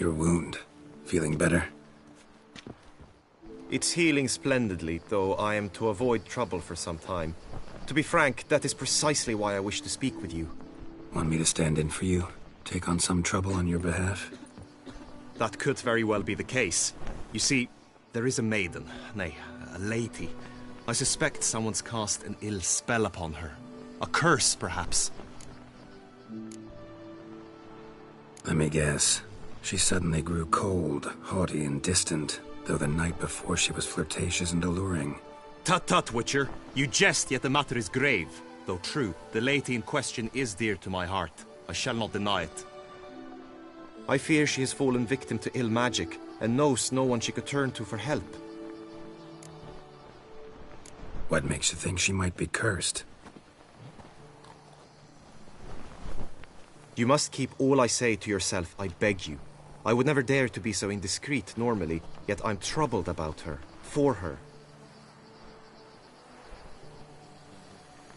Your wound. Feeling better? It's healing splendidly, though I am to avoid trouble for some time. To be frank, that is precisely why I wish to speak with you. Want me to stand in for you? Take on some trouble on your behalf? That could very well be the case. You see, there is a maiden, nay, a lady. I suspect someone's cast an ill spell upon her. A curse, perhaps. Let me guess. She suddenly grew cold, haughty, and distant, though the night before she was flirtatious and alluring. Tut tut, Witcher. You jest, yet the matter is grave. Though true, the lady in question is dear to my heart. I shall not deny it. I fear she has fallen victim to ill magic, and knows no one she could turn to for help. What makes you think she might be cursed? You must keep all I say to yourself, I beg you. I would never dare to be so indiscreet normally, yet I'm troubled about her, for her.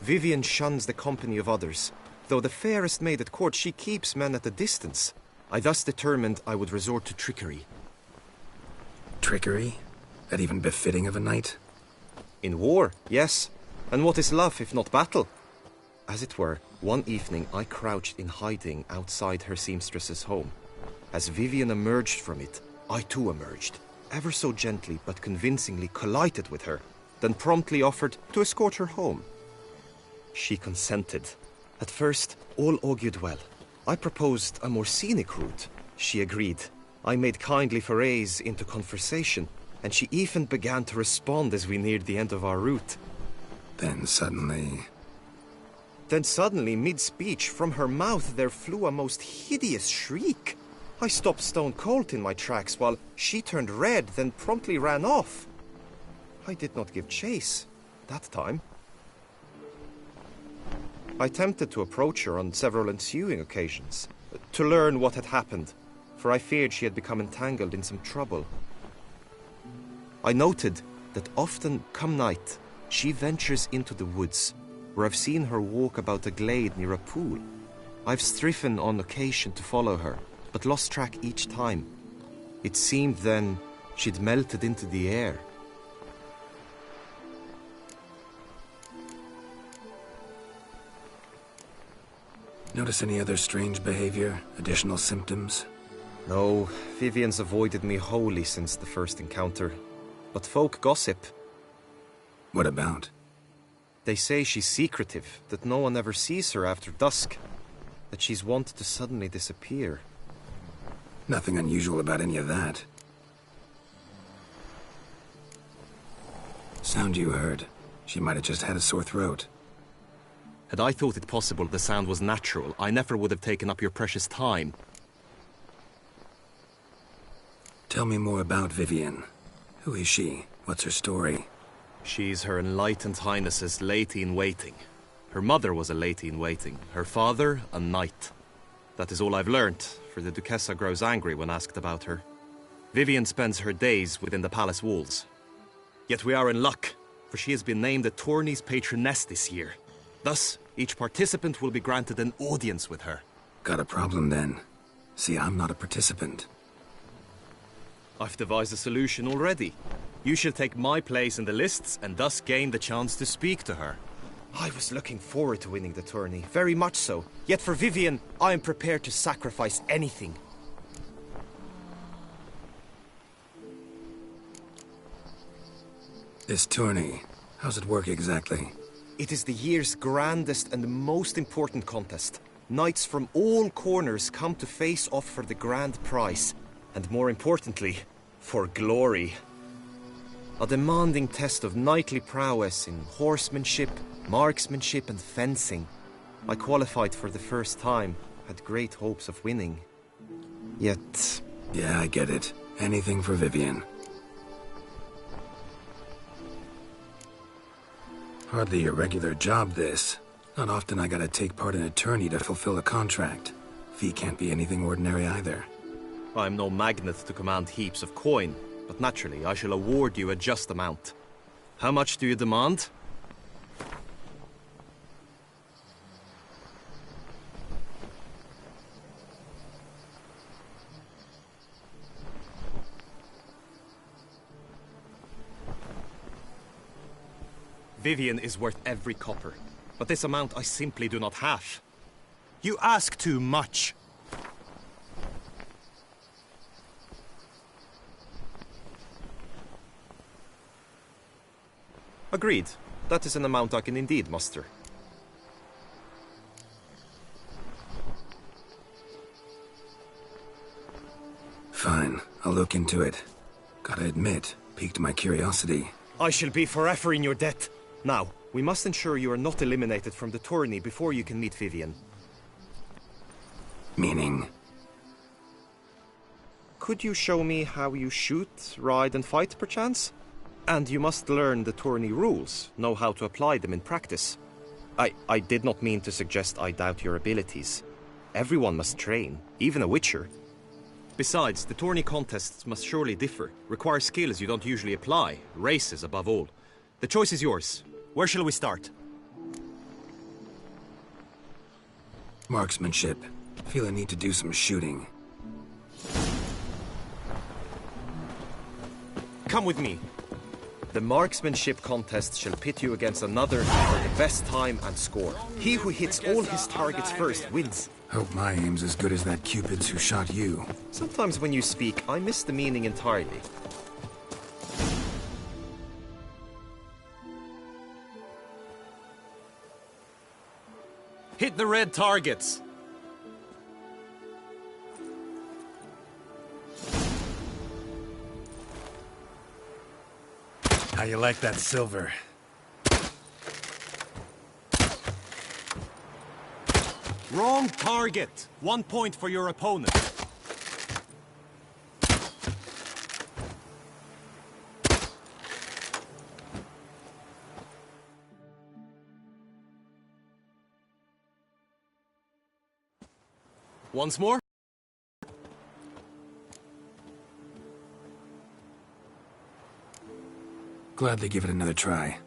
Vivian shuns the company of others. Though the fairest maid at court, she keeps men at a distance. I thus determined I would resort to trickery. Trickery? That even befitting of a knight? In war, yes. And what is love if not battle? As it were, one evening I crouched in hiding outside her seamstress's home. As Vivian emerged from it, I too emerged. Ever so gently but convincingly collided with her, then promptly offered to escort her home. She consented. At first, all augured well. I proposed a more scenic route. She agreed. I made kindly forays into conversation, and she even began to respond as we neared the end of our route. Then suddenly, mid-speech, from her mouth there flew a most hideous shriek. I stopped stone cold in my tracks while she turned red, then promptly ran off. I did not give chase that time. I attempted to approach her on several ensuing occasions, to learn what had happened, for I feared she had become entangled in some trouble. I noted that often, come night, she ventures into the woods, where I've seen her walk about a glade near a pool. I've striven on occasion to follow her, but lost track each time. It seemed then she'd melted into the air. notice any other strange behavior? Additional symptoms? No, Vivian's avoided me wholly since the first encounter. But folk gossip. What about? They say she's secretive, that no one ever sees her after dusk, that she's wont to suddenly disappear. Nothing unusual about any of that. Sound you heard. She might have just had a sore throat. Had I thought it possible the sound was natural, I never would have taken up your precious time. Tell me more about Vivian. Who is she? What's her story? She's Her Enlightened Highness's lady-in-waiting. Her mother was a lady-in-waiting, her father a knight. That is all I've learnt, for the Duchessa grows angry when asked about her. Vivian spends her days within the palace walls. Yet we are in luck, for she has been named the tourney's patroness this year. Thus, each participant will be granted an audience with her. Got a problem then. See, I'm not a participant. I've devised a solution already. You shall take my place in the lists and thus gain the chance to speak to her. I was looking forward to winning the tourney, very much so. Yet for Vivian, I am prepared to sacrifice anything. This tourney, how's it work exactly? It is the year's grandest and most important contest. Knights from all corners come to face off for the grand prize. And more importantly, for glory. A demanding test of knightly prowess in horsemanship, marksmanship and fencing. I qualified for the first time, had great hopes of winning. Yet... Yeah, I get it. Anything for Vivian. Hardly a regular job, this. Not often I gotta take part in a tourney to fulfill a contract. Fee can't be anything ordinary either. I'm no magnet to command heaps of coin, but naturally I shall award you a just amount. How much do you demand? Vivian is worth every copper. But this amount I simply do not have. You ask too much. Agreed. That is an amount I can indeed muster. Fine, I'll look into it. Gotta admit, piqued my curiosity. I shall be forever in your debt. Now, we must ensure you are not eliminated from the tourney before you can meet Vivian. Meaning? Could you show me how you shoot, ride and fight, perchance? And you must learn the tourney rules, know how to apply them in practice. I did not mean to suggest I doubt your abilities. Everyone must train, even a witcher. Besides, the tourney contests must surely differ, require skills you don't usually apply, races above all. The choice is yours. Where shall we start? Marksmanship. Feel a need to do some shooting. Come with me. The marksmanship contest shall pit you against another for the best time and score. He who hits all his targets first wins. Hope my aim's as good as that Cupid's who shot you. Sometimes when you speak, I miss the meaning entirely. Hit the red targets. How you like that silver? Wrong target. 1 point for your opponent. Once more. Gladly give it another try.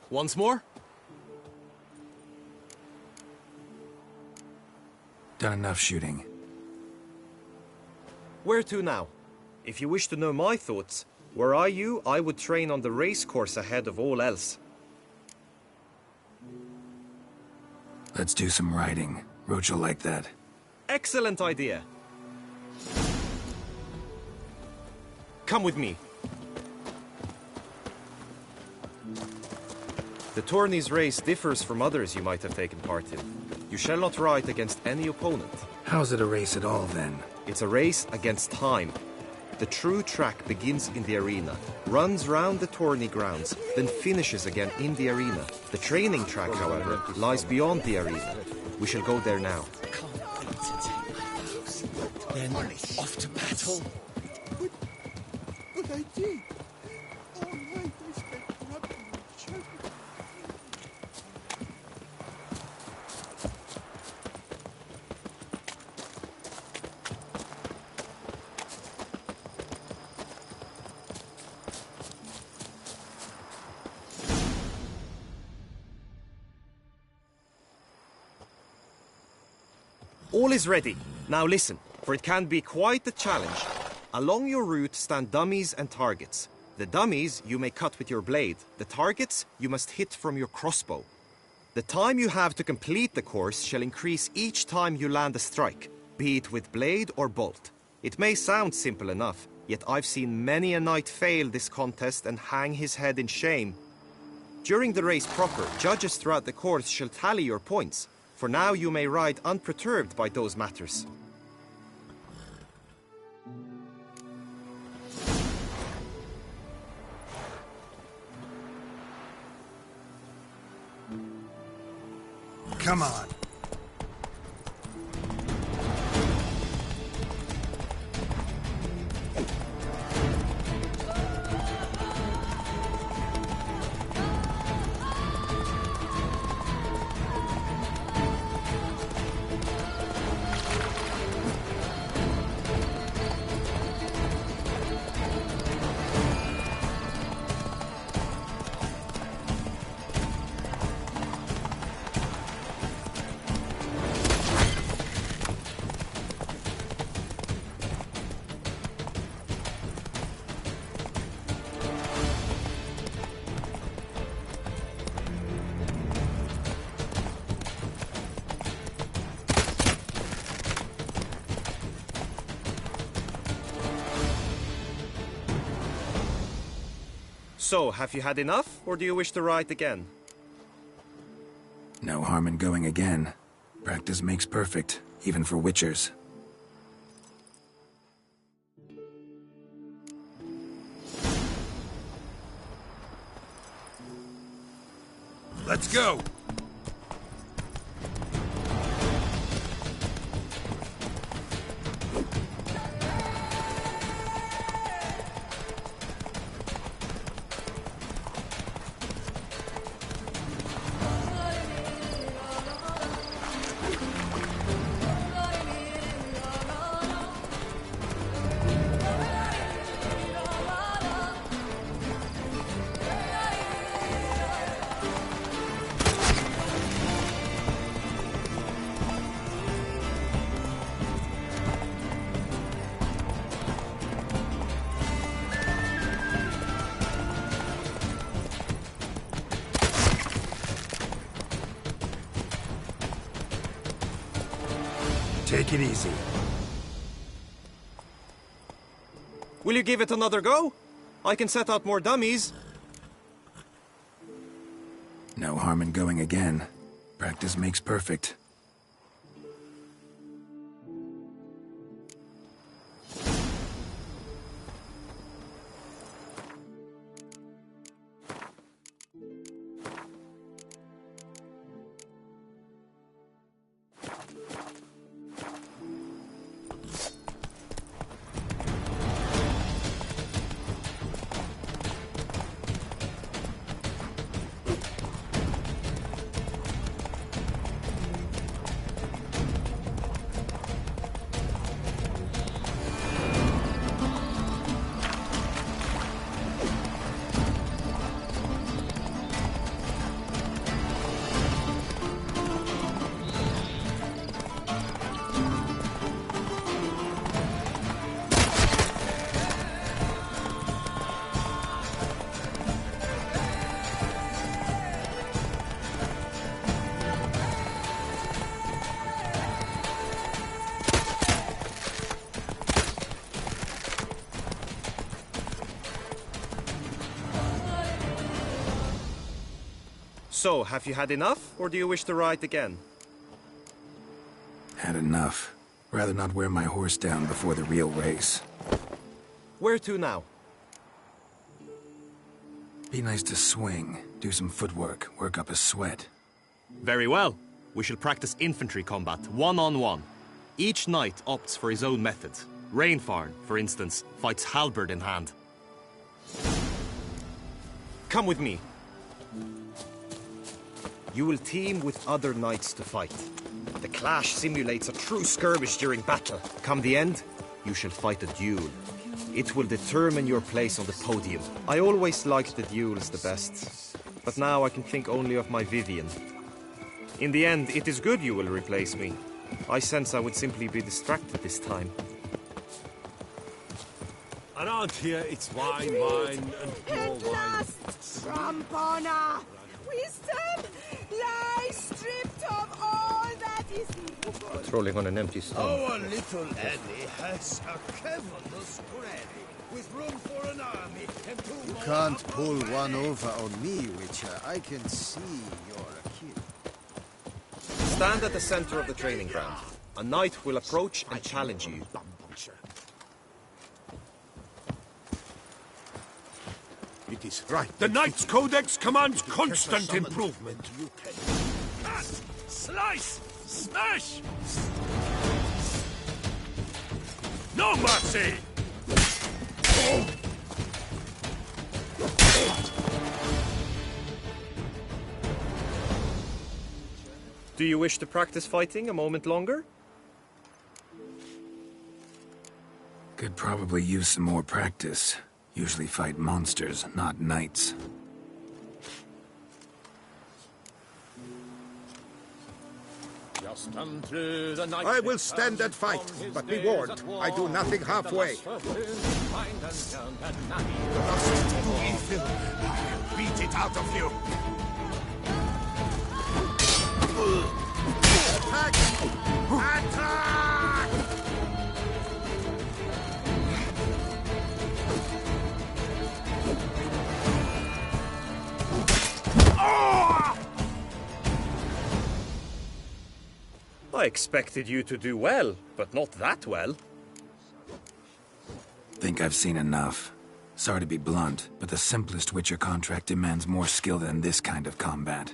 Once more. Done enough shooting. Where to now? If you wish to know my thoughts, were I you, I would train on the race course ahead of all else. Let's do some riding. Roach will like that. Excellent idea. Come with me. The tourney's race differs from others you might have taken part in. You shall not ride against any opponent. How's it a race at all, then? It's a race against time. The true track begins in the arena, runs round the tourney grounds, then finishes again in the arena. The training track, however, lies beyond the arena. We shall go there now. Then off to battle. But I did. All night I spent grubbing and choking. All is ready. Now listen, for it can be quite a challenge. Along your route stand dummies and targets. The dummies you may cut with your blade. The targets you must hit from your crossbow. The time you have to complete the course shall increase each time you land a strike, be it with blade or bolt. It may sound simple enough, yet I've seen many a knight fail this contest and hang his head in shame. During the race proper, judges throughout the course shall tally your points. For now you may ride unperturbed by those matters. Come on. So, have you had enough, or do you wish to ride again? No harm in going again. Practice makes perfect, even for witchers. Let's go! Take it easy. Will you give it another go? I can set out more dummies. No harm in going again. Practice makes perfect. So, have you had enough, or do you wish to ride again? Had enough. Rather not wear my horse down before the real race. Where to now? Be nice to swing, do some footwork, work up a sweat. Very well. We shall practice infantry combat, one-on-one. Each knight opts for his own method. Rainfarn, for instance, fights halberd in hand. Come with me. You will team with other knights to fight. The clash simulates a true skirmish during battle. Come the end, you shall fight a duel. It will determine your place on the podium. I always liked the duels the best, but now I can think only of my Vivian. In the end, it is good you will replace me. I sense I would simply be distracted this time. Around here, it's wine, and more At last, Trampona! Wisdom lies stripped of all that is evil. Trolling on an empty stone. Our little Annie has a cavernous granny with room for an army and two You more can't upper pull ranks. one over on me, Witcher. I can see you're a kid. Stand at the center of the training ground. A knight will approach and challenge you. It is right. The Knight's Codex commands constant Summon. improvement. You can Cut! Slice! Smash! No mercy! Do you wish to practice fighting a moment longer? Could probably use some more practice. Usually fight monsters, not knights. I will stand and fight, but be warned, I do nothing halfway. Beat it out of you! Attack! Attack! I expected you to do well, but not that well. Think I've seen enough. Sorry to be blunt, but the simplest Witcher contract demands more skill than this kind of combat.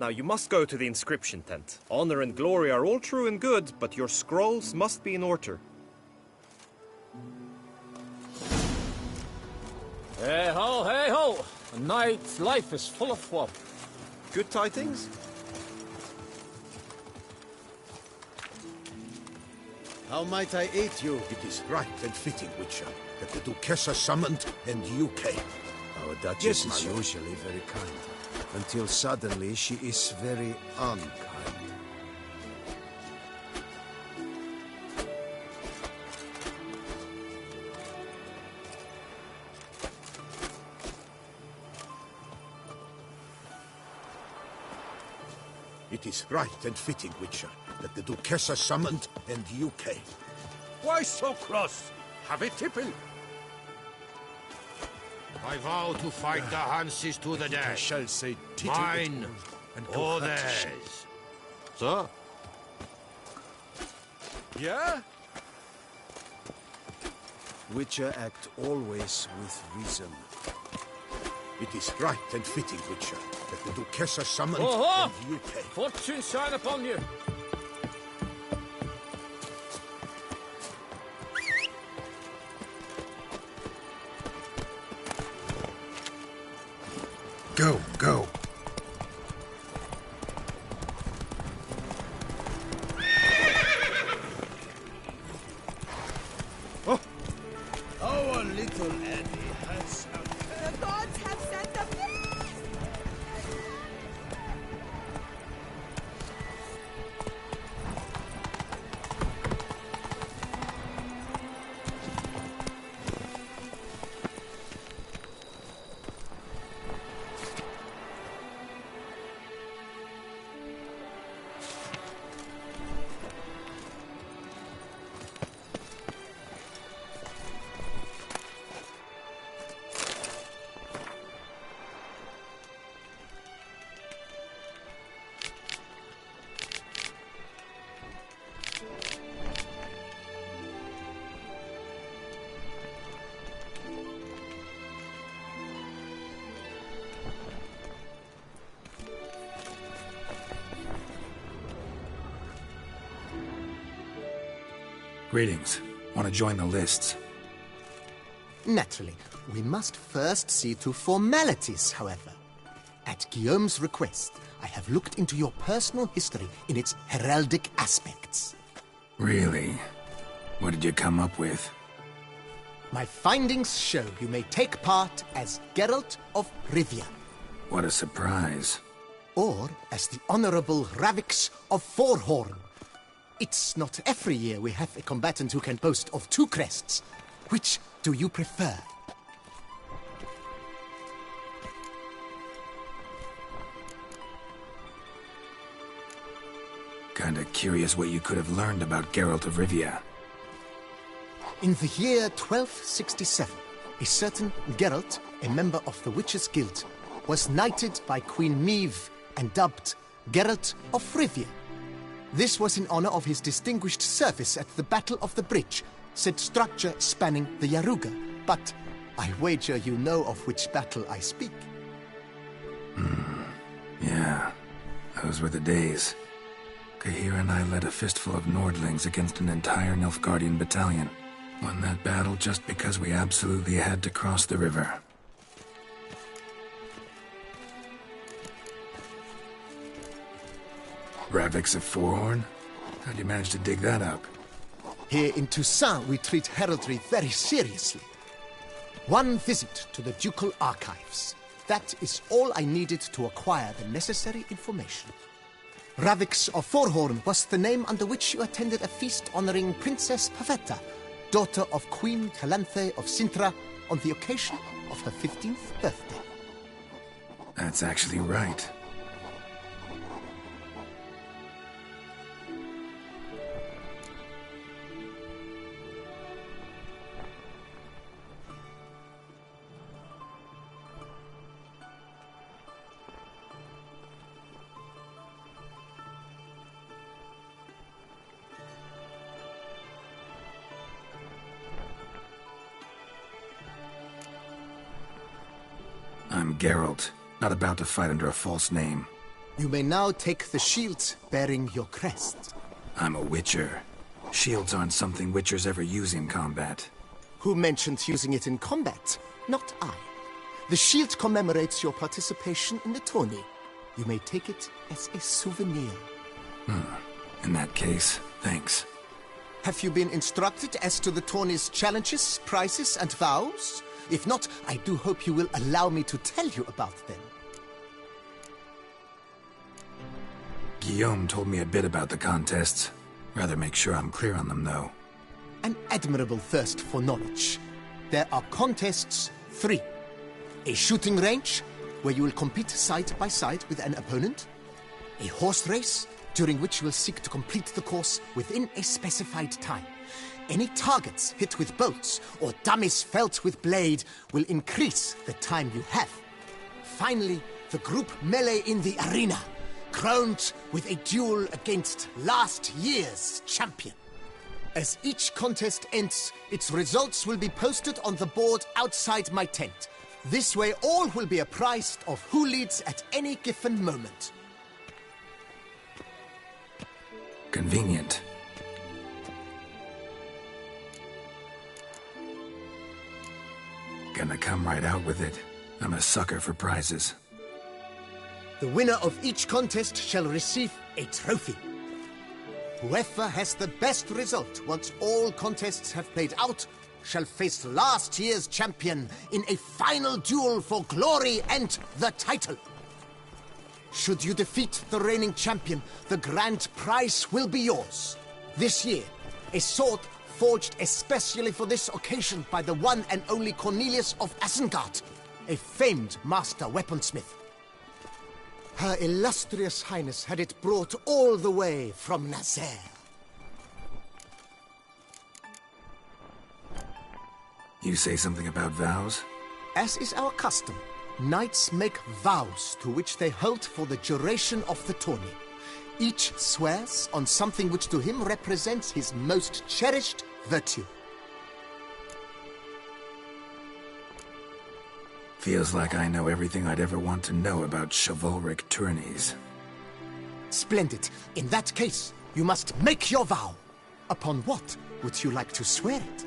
Now you must go to the inscription tent. Honor and glory are all true and good, but your scrolls must be in order. Hey ho, hey ho! A knight's life is full of woe. Good tidings? How might I aid you? It is right and fitting, Witcher, that the Duchessa summoned and you came. Our Duchess is usually very kind, until suddenly she is very unkind. It is right and fitting, Witcher, that the Duchessa summoned and you came. Why so cross? Have a tipple. I vow to fight the Hanses to the I death. shall say titty Mine and or go theirs. Sir? Yeah? Witcher act always with reason. It is right and fitting, Witcher, that the Duchessa summoned Oho! and you came. Fortune shine upon you. Go, go. Our little Annie has a... The gods have sent a beast! Greetings. Want to join the lists? Naturally, we must first see to formalities, however. At Guillaume's request, I have looked into your personal history in its heraldic aspects. Really? What did you come up with? My findings show you may take part as Geralt of Rivia, What a surprise. or as the Honorable Ravix of Forhorn. It's not every year we have a combatant who can boast of two crests. Which do you prefer? Kinda curious what you could have learned about Geralt of Rivia. In the year 1267, a certain Geralt, a member of the Witches' Guild, was knighted by Queen Meve and dubbed Geralt of Rivia. This was in honor of his distinguished service at the Battle of the Bridge, said structure spanning the Yaruga. But I wager you know of which battle I speak. Yeah, those were the days. Kahir and I led a fistful of Nordlings against an entire Nilfgaardian battalion. Won that battle just because we absolutely had to cross the river. Ravix of Forhorn? How'd you manage to dig that up? Here in Toussaint, we treat heraldry very seriously. One visit to the ducal archives. That is all I needed to acquire the necessary information. Ravix of Forhorn was the name under which you attended a feast honoring Princess Pavetta, daughter of Queen Calanthe of Sintra, on the occasion of her 15th birthday. That's actually right. I'm Geralt, not about to fight under a false name. You may now take the shield bearing your crest. I'm a Witcher. Shields aren't something Witchers ever use in combat. Who mentioned using it in combat? Not I. The shield commemorates your participation in the tourney. You may take it as a souvenir. In that case, thanks. Have you been instructed as to the tourney's challenges, prizes, and vows? If not, I do hope you will allow me to tell you about them. Guillaume told me a bit about the contests. Rather make sure I'm clear on them, though. An admirable thirst for knowledge. There are contests 3. A shooting range, where you will compete side by side with an opponent. A horse race, during which you will seek to complete the course within a specified time. Any targets hit with bolts or dummies felt with blade will increase the time you have. Finally, the group melee in the arena, crowned with a duel against last year's champion. As each contest ends, its results will be posted on the board outside my tent. This way all will be apprised of who leads at any given moment. Convenient. Gonna come right out with it. I'm a sucker for prizes. The winner of each contest shall receive a trophy. Whoever has the best result once all contests have played out shall face last year's champion in a final duel for glory and the title. Should you defeat the reigning champion, the grand prize will be yours. This year, a sword forged especially for this occasion by the one and only Cornelius of Isengard, a famed master weaponsmith. Her illustrious highness had it brought all the way from Nazaire. You say something about vows? As is our custom, knights make vows to which they hold for the duration of the tourney. Each swears on something which to him represents his most cherished virtue. Feels like I know everything I'd ever want to know about chivalric tourneys. Splendid. In that case, you must make your vow. Upon what would you like to swear it?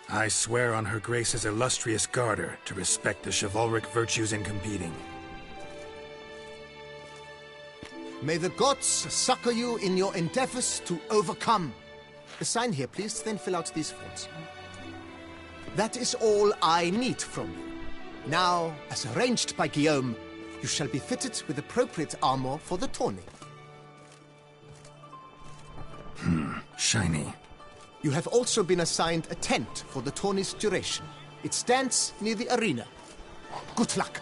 I swear on her grace's illustrious garter to respect the chivalric virtues in competing. May the gods succor you in your endeavors to overcome. Sign here, please, then fill out these forms. That is all I need from you. Now, as arranged by Guillaume, you shall be fitted with appropriate armor for the tourney. Shiny. You have also been assigned a tent for the tourney's duration. It stands near the arena. Good luck.